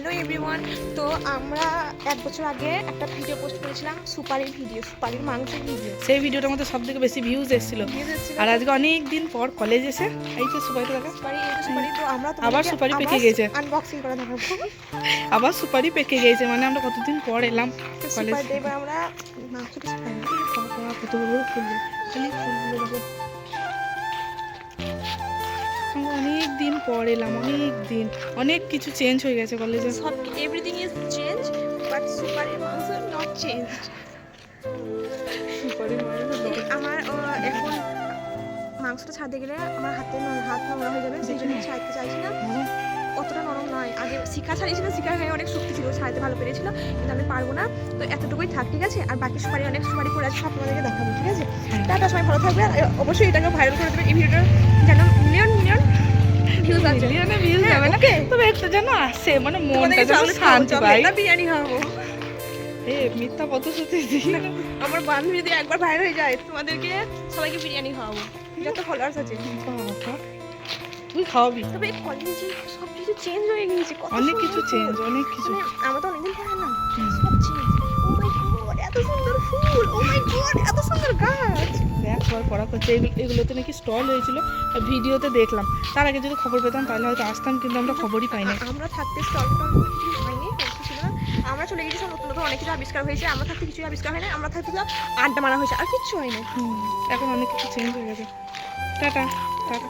Hello everyone. তো আমরা এক বছর আগে একটা ভিডিও পোস্ট করেছিলাম, সুপারির ভিডিও, সুপারির মাংসের ভিডিও। সেই ভিডিওটার মধ্যে সব থেকে বেশি ভিউজ এসেছিল। আর আজকে অনেক দিন পর কলেজ এসে এই যে সুপারিটা দেখা, সুপারি, এই যে সুপারি। তো আমরা আবার সুপারি পেকে গেছে, আনবক্সিং করে দেখাবো। আবার সুপারি পেকে গেছে, মানে আমরা কতদিন পর এলাম কলেজ। সুপারি এবার আমরা মাংসটা খাই। বাবা কত বড় বড় ফুল, খালি ফুলগুলো দেখো। আমরা অনেক দিন পর এলাম, অনেক দিন, অনেক কিছু চেঞ্জ হয়ে গেছে কলেজে। সব এভরিথিং ইজ চেঞ্জ, বাট সুপারির মাংস নট চেঞ্জ। সুপারির মাংস আমার এখন মাংসটা ছাড়তে গেলে আমার হাত নোংরা হয়ে যাবে, সেই জন্য ছাড়তে চাইছি না। অতটা নরম নয়, আগে শিখা ছাড়িয়েছিল, শিখার গায়ে অনেক শক্তি ছিল, ছাড়তে ভালো পেরেছিল, কিন্তু আমি পারবো না। তো এতটুকুই থাক, ঠিক আছে? আর বাকি সুপারি, অনেক সুপারি পড়ে আছে, সব তোমাদেরকে দেখাবো, ঠিক আছে? টাটা, সবাই ভালো থাকবে। আর অবশ্যই এটাকে ভাইরাল করে দেবে, এই ভিডিওটা যেন মিলিয়ন ভিউজ আসে। মিলিয়নে ভিউজ যাবে না, তবে একটা যেন আসে, মানে মনটা যেন শান্তি পায়। বিরিয়ানি খাবো। মিথ্যা প্রতিশ্রুতি দিই না। আমার বান্ধবী যদি একবার ভাইরাল হয়ে যায়, তোমাদেরকে সবাইকে বিরিয়ানি খাওয়াবো, যত ফলোয়ার্স আছে। বাবা, তুই খাওয়াবি? তবে কলেজে সব কিছু চেঞ্জ হয়ে গিয়েছে, অনেক কিছু চেঞ্জ, অনেক কিছু। আমরা তো অনেকদিন পরে না, সব চেঞ্জ। ও মাই গড, এত সুন্দর ফুল! ও মাই গড, এত সুন্দর গাছ! দেখ সবাই পড়া করছে, এগুলোতে নাকি স্টল হয়েছিল, ভিডিওতে দেখলাম। তার আগে যদি খবর পেতাম তাহলে হয়তো আসতাম, কিন্তু আমরা খবরই পাইনি। আমরা থাকতে স্টল কিছু হয়নি, কিছু ছিল না। আমরা চলে গেছি, সব নতুন নতুন অনেক কিছু আবিষ্কার হয়েছে। আমরা থাকতে কিছু আবিষ্কার হয় না, আমরা থাকতে তো আড্ডা মারা হয়েছে, আর কিচ্ছু হয় না। এখন অনেক কিছু চেঞ্জ হয়ে গেছে। Tata tata.